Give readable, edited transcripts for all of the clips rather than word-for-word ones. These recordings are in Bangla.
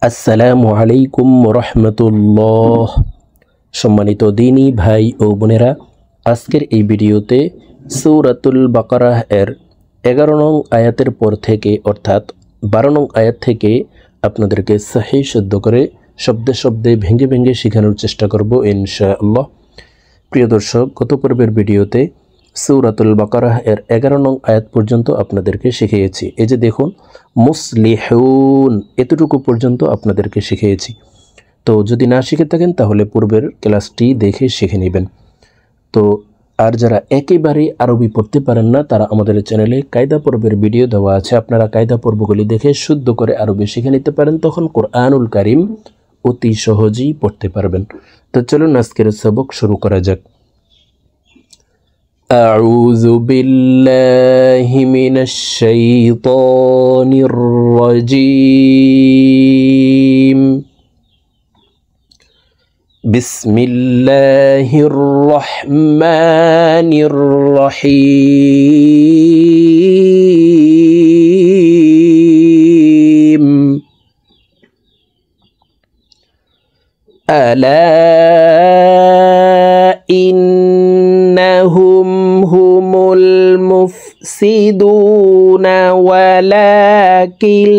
আসসালামু আলাইকুম রহমতুল্লাহ। সম্মানিত দিনী ভাই ও বোনেরা, আজকের এই ভিডিওতে সূরাতুল বাকারাহ এর 11 নং আয়াতের পর থেকে অর্থাৎ 12 নং আয়াত থেকে আপনাদেরকে সহিহ শুদ্ধ করে শব্দে শব্দে ভেঙে ভেঙে শেখানোর চেষ্টা করব ইনশাআল্লাহ। প্রিয় দর্শক, গত পর্বের ভিডিওতে সূরাতুল বাকারাহ এর 11 নং আয়াত পর্যন্ত আপনাদেরকে শিখিয়েছি। এই যে দেখুন, মুসলিহুন এতটুকু পর্যন্ত আপনাদেরকে শিখিয়েছি। তো যদি না শিখে থাকেন তাহলে পূর্বের ক্লাসটি দেখে শিখে নেবেন। তো আর যারা একেবারে আরবি পড়তে পারেন না, তারা আমাদের চ্যানেলে কায়দা পর্বের ভিডিও দেওয়া আছে, আপনারা কায়দা পর্বগুলি দেখে শুদ্ধ করে আরবি শিখে নিতে পারেন। তখন কোরআনুল কারীম অতি সহজেই পড়তে পারবেন। তো চলুন আজকের সবক শুরু করা যাক। أعوذ بالله من الشيطان الرجيم بسم الله الرحمن الرحيم ألا إنهم هم المفسدون ولكن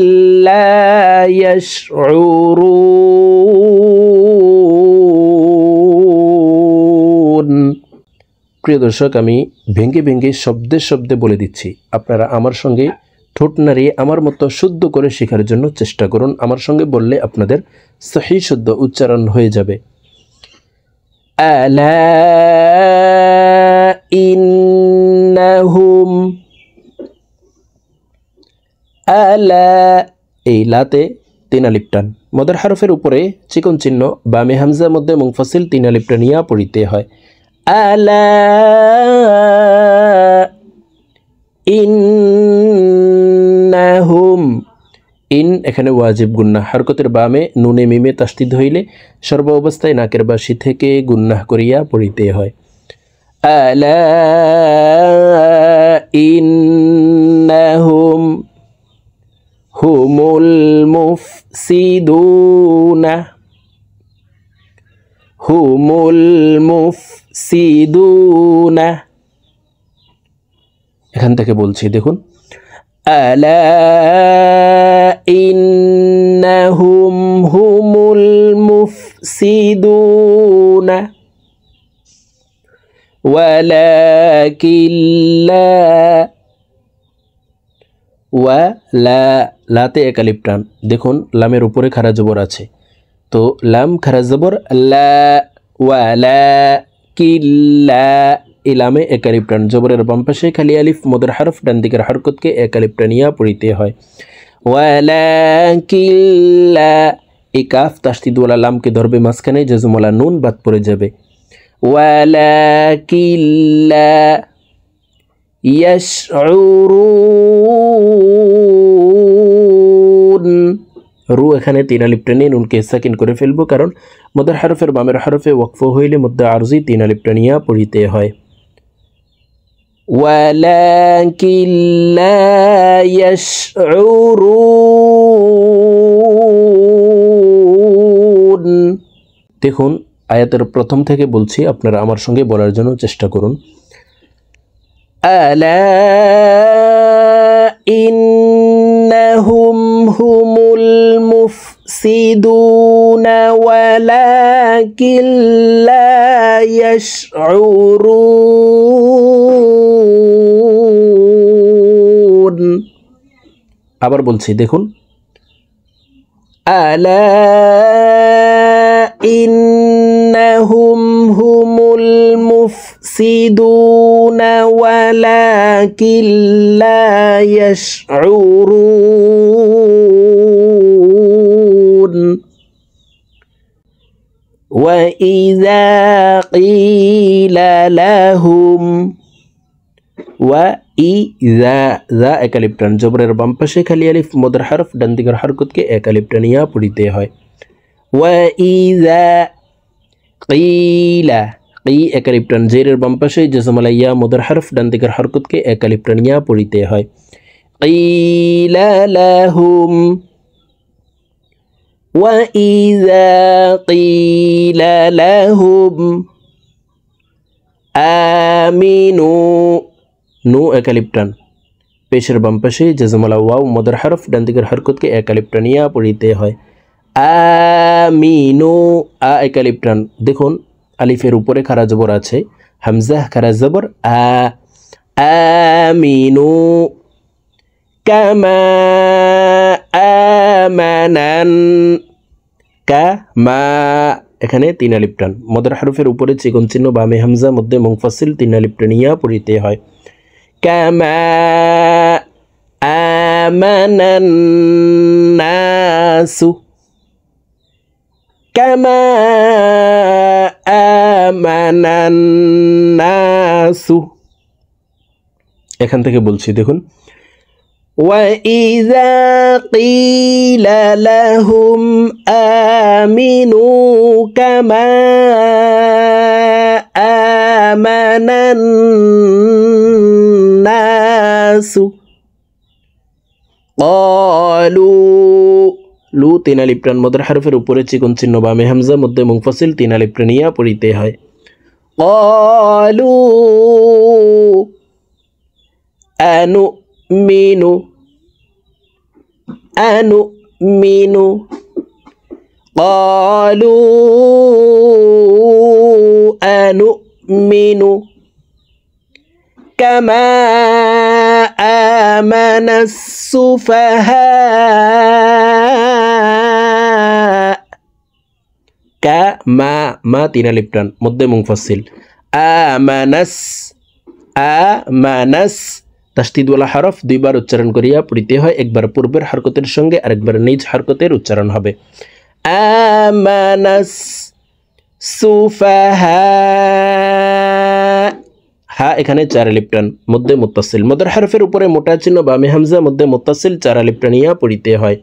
لا يشعرون। প্রিয় দর্শক, আমি ভেঙে ভেঙে শব্দে শব্দে বলে দিচ্ছি, আপনারা আমার সঙ্গে ঠোঁট নাড়িয়ে আমার মতো শুদ্ধ করে শেখার জন্য চেষ্টা করুন। আমার সঙ্গে বললে আপনাদের সহিহ শুদ্ধ উচ্চারণ হয়ে যাবে। আলা ইন্নাহুম, আলা এই লাতে 3 আলিফ টান, মদের হরফের উপরে চিকন চিহ্ন, বামে হামজার মধ্যে মুনফাসিল 3 আলিফ টান ইয়া পড়িতে হয়। আলা ইন্নাহুম, ইন এখানে ওয়াজিব গুন্নাহ, হরকতের বামে নুনে মিমে তাসদিদ হইলে সর্ব অবস্থায় নাকের বাসি থেকে গুন্নাহ করিয়া পড়িতে হয়। আলা ইন্নাহুম হুমুল মুফসিদুনা, হুমুল মুফসিদুনা। এখান থেকে বলছি, দেখুন, আলা ইন্নাহুম হুমুল মুফসিদুনা ওয়ালাকিন লা, ওয়ালা লাতে 1 আলিফ টান, দেখুন লামের উপরে খারা জবর আছে, তো লাম খারা জবর লা, ওয়ালাকিল্লা ইলামে 1 আলিফ টান, জবরের বাম পাশে খালি আলিফ, মদের হরফ ডান দিকের হরকতকে 1 আলিফ টানিয়া পড়িতে হয়। ওয়ালাকিল্লা, এই কাফ তাসদিদ ওয়ালা লামকে ধরবে মাঝখানে, জজমওয়ালা নুন বাদ পড়ে যাবে। ওয়ালাকিল্লা ইয়াশউরুন, রু এখানে 3 আলিফ টানিয়ে নুনকে সাকিন করে ফেলবো, কারণ মদের হরফের বামের হরফে ওয়াকফ হইলে মধ্যে আরজি 3 আলিফ টানিয়া পড়িতে হয়। ওয়ালাকিন লা ইয়াশউরুন। দেখুন, আয়াতের প্রথম থেকে বলছি, আপনারা আমার সঙ্গে বলার জন্য চেষ্টা করুন। আলা ইন্নাহুম হুমুল মুফসিদুনা ওয়ালাকিন লা ইয়াশউরুন। আবার বলছি, দেখুন, আলা ইন্নাহুম হুমুল মুফসিদুনা ওয়ালাকিন লা ইয়াশউরুন। وإذا قيل لهم, وإذا ذا 1 আলিফ টান, জবরের বাম পাশে খালি আলিফ, মদের হরফ ডান দিকের হরকতকে 1 আলিফ টানিয়া পড়িতে হয়। وإذا قيل, قي 1 আলিফ টান, জেরের বাম পাশে জজমওয়ালা ইয়া, মদের হরফ ডান দিকের হরকতকে 1 আলিফ টানিয়া পড়িতে হয়। قيل لهم وإذا قيل لهم آمنوا نو একালিপ টান পেশের বাম পাশে জাজমালা ওয়াও মদার হরফ ডান দিকের হরকতকে একালিপ টানিয়া পড়িতে হয় আমিনু আ একালিপ টান দেখুন আলিফের উপরে খারা জবর আছে হামজা খারা জবর আমিনু কামা আমানান কামা এখানে তিন আলিফ টান মদার হরফের উপরে চিকন চিহ্ন বামে হামজা মধ্যে মুনফাসিল তিন আলিফ টানিয়া পড়িতে হয় কামা আমানান নাসু কামা আমানান নাসু এখান থেকে বলছি দেখুন وَإِذَا قِيلَ لَهُمْ آمِنُوا كَمَا آمَنَ النَّاسُ قَالُوا লু তিন আলিফ টান মদার হরফের উপরে চিকন চিহ্ন বামে হামজা মধ্যে মুনফাসিল তিন আলিফ টানিয়া পড়িতে হয় قَالُوا أنؤمن قالوا أنؤمن كما آمن السفهاء كما ما তিন আলিফ টান মধ্যে মুনফাসিল আমানাস তাসদিদ ওয়ালা হরফ দুইবার উচ্চারণ করিয়া পড়িতে হয় একবার পূর্বের হরকতের সঙ্গে আরেকবার নিজ হরকতের উচ্চারণ হবে আমানাস সুফাহা হা এখানে চার আলিফ টান মধ্যে মুত্তাসিল মদার হরফের উপরে মোটা চিহ্ন বামে হামজা মধ্যে মুত্তাসিল চার আলিফ টানিয়া পড়িতে হয়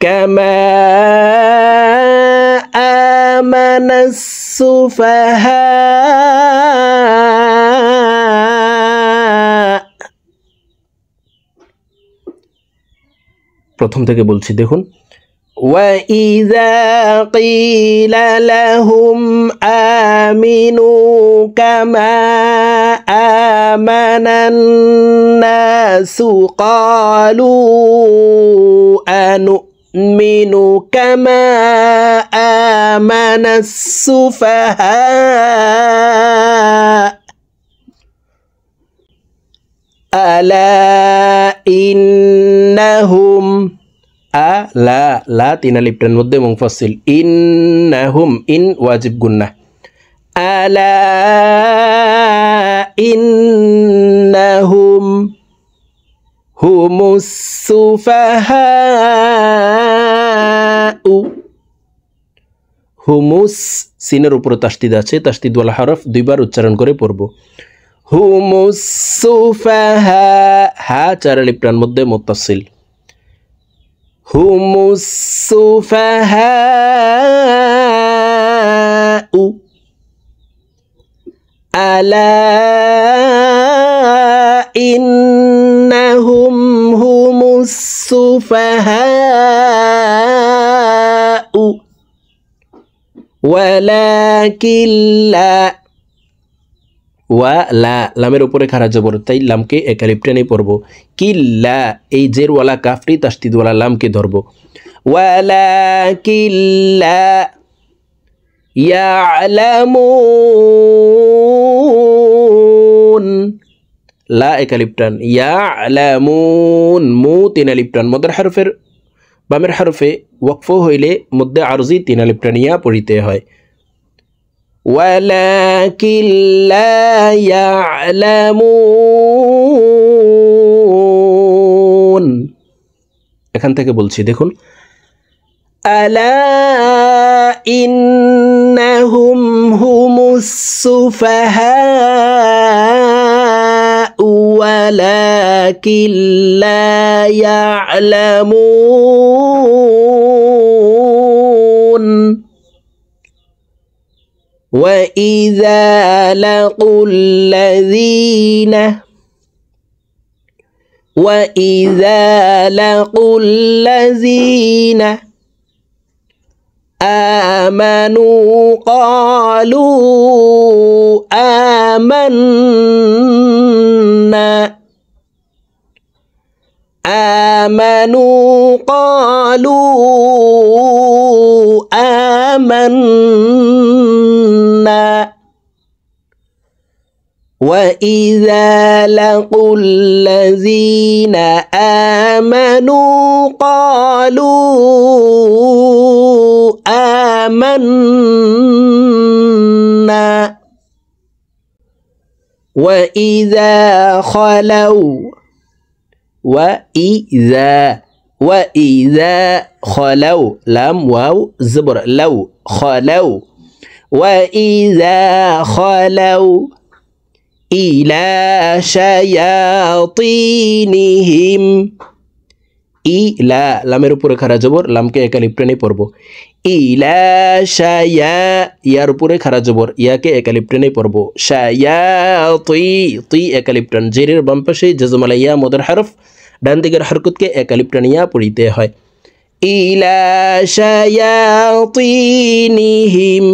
কামা আমানাস সুফাহা প্রথম থেকে বলছি দেখুন وَإِذَا قِيلَ لَهُمْ آمِنُوا كَمَا آمَنَ النَّاسُ قَالُوا أَنُؤْمِنُ كَمَا آمَنَ السُّفَهَاءُ أَلَا إِنَّهُمْ লা লা তিন আলিফ টান মধ্যে মুনফাসিল ইন্নাহুম ইন ওয়াজিব গুন্নাহ আলা ইন্নাহুম হুমুস সুফাহাউ হুমুস সিনের উপরে তাসদিদ আছে তাসদিদ ওয়ালা হরফ দুইবার উচ্চারণ করে পড়ব হুমুস সুফাহা হা চার আলিফ টান মধ্যে মুত্তাসিল হুমুস সুফাহাউ আলা ইন্নাহুম হুমুস সুফাহাউ ওয়ালাকিন লা ওয়া লা লামের উপরে খারা জবর তাই লামকে একালিফ টেনে পড়ব কিল্লা এই জের ওয়ালা কাফরি তাসদিদ ওয়ালা লামকে ধরব ওয়ালাকিন লা ইয়ালামুন লা একালিফ টান ইয়ালামুন মু তিন আলিফ টান মদের হরফের বামের হরফে ওয়াকফ হইলে মধ্যে আরজি তিন আলিফ টানিয়া পড়িতে হয় ولكن لا يعلمون এখান থেকে বলছি দেখুন আলা ইন্নাহুম হুমুস সুফাহা ওয়ালাকিন লা ইয়ালামুন وَإِذَا لَقُوا الَّذِينَ آمنوا قالوا آمنا آمنوا قالوا آمنا وإذا لقوا الذين آمنوا قالوا آمنا وإذا خلوا وإذا خلوا لام واو زبر لو خلوا وإذا خلوا إلى شياطينهم إلى লামের উপরে খাড়া জবর লামকে একা লিপ্টানে পড়ব ইলা শায়া ইয়ার উপরে খাড়া জবর ইয়াকে একা লিপ্টানে পড়ব শায়াতি একা লিপ্টান জেরের বাম পাশে জজম আলাইয়া মদের হরফ ডান দিকের হরকতকে একা লিপ্টানিয়া পড়িতে হয় ইলা শায়াতিনিহিম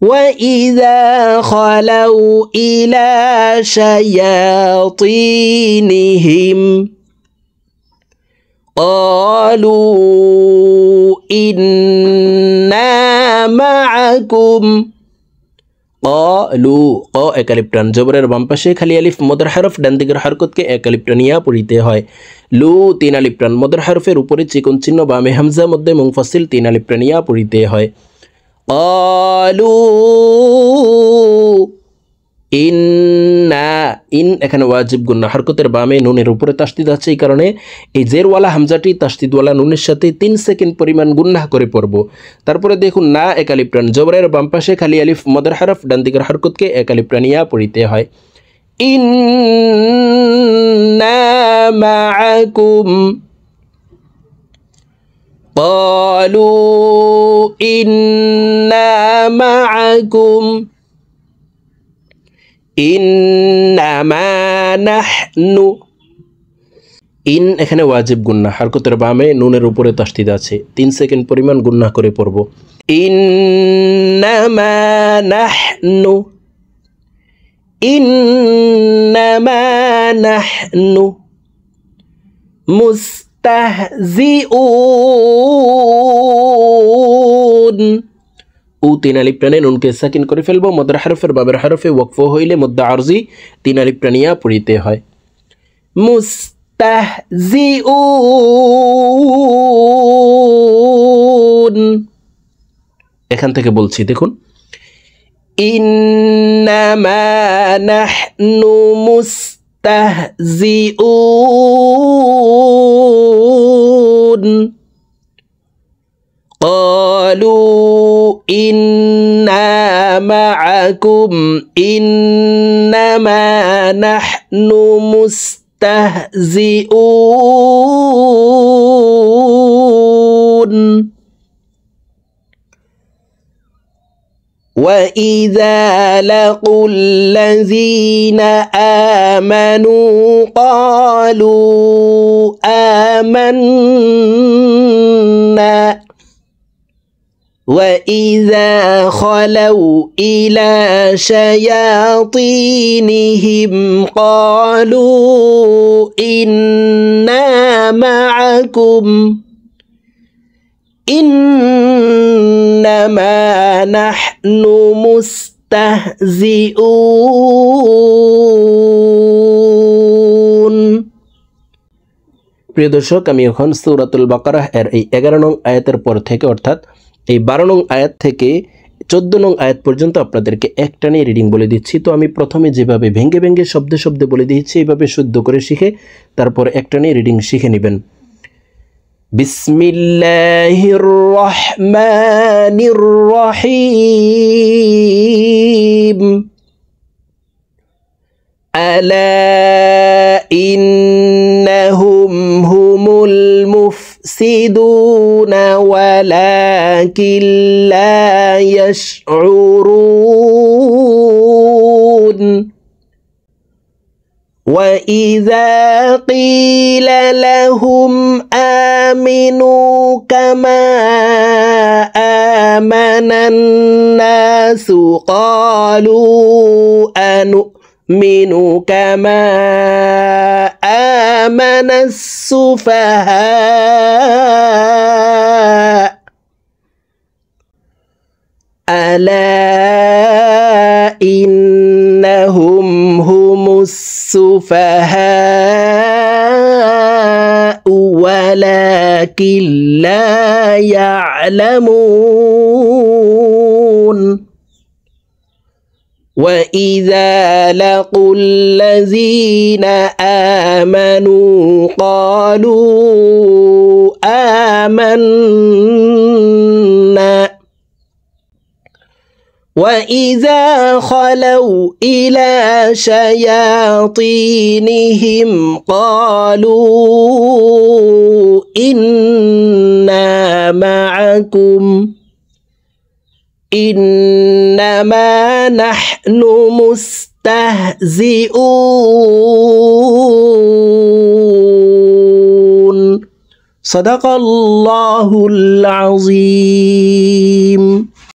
وإذا خلوا إلى شياطينهم قالوا إنا معكم قالوا ق একালিপ্টান জবরের বাম পাশে খালি আলিফ মদের হরফ ডান দিকের হরকতকে একালিপ্টানিয়া পড়িতে হয় লু তিন আলিপ্টান মদের হরফের উপরে চিকন চিহ্ন বামে হামজা মধ্যে মুনফাসিল তিন আলিপ্টানিয়া পড়িতে হয় قالوا ইন্না ইন এখানে ওয়াজিব গুন্না হরকতের বামে নুনের উপরে তাসদিদ আছে এই কারণে এই জেরওয়ালা হামজাটি তাসদিদওয়ালা নুনের সাথে 3 সেকেন্ড পরিমাণ গুন্না করে পড়ব তারপরে দেখুন না একালিপ্টান জবরের বাম পাশে খালি আলিফ মদের হরফ ডান দিকের হরকতকে একালিপ্টানিয়া পড়িতে হয় ইন্না মাআকুম قالوا إنا معكم إنما نحن ইন এখানে ওয়াজিব গুন্না হরকতের বামে নুনের উপরে তাসদিদ আছে 3 সেকেন্ড পরিমাণ গুন্না করে পড়ব ইন্নামা নাহনু মুস্তাহজিউন ও তিন আলিফ টানে নুনকে সাকিন করে ফেলবো মদের হরফের বামের হরফে ওয়াকফ হইলে মদ্দা আরজি তিন আলিফ টানিয়া পড়িতে হয় মুস্তাহজিউন এখান থেকে বলছি দেখুন ইন্নামা নাহনু মুস্তাহজিউন قالوا إنا معكم إنما نحن مستهزئون وإذا لقوا الذين آمنوا قالوا آمنا وإذا خلوا إلى شياطينهم قالوا إنا معكم إنما نحن مستهزئون প্রিয় দর্শক আমি এখন সূরাতুল বাকারাহ এর এই 11 নং আয়াতের পর থেকে অর্থাৎ এই 12 নং আয়াত থেকে 14 নং আয়াত পর্যন্ত আপনাদেরকে একটানে রিডিং বলে দিচ্ছি তো আমি প্রথমে যেভাবে ভেঙ্গে ভেঙ্গে শব্দে শব্দে বলে দিয়েছি এইভাবে শুদ্ধ করে শিখে তারপর একটানে রিডিং শিখে নেবেন বিসমিল্লাহির রহমানির রহিম আলা ইন্নাহুম হুমুল মুফসিদুন ওয়ালাকিন লা ইয়াশউরুন وإذا قيل لهم آمنوا كما آمن الناس قالوا أنؤمن كما آمن السفهاء ألا إنهم هم السفهاء ولكن لا يعلمون وإذا لقوا الذين آمنوا قالوا آمنا وإذا خلوا إلى شياطينهم قالوا إنا معكم إنما نحن مستهزئون صدق الله العظيم.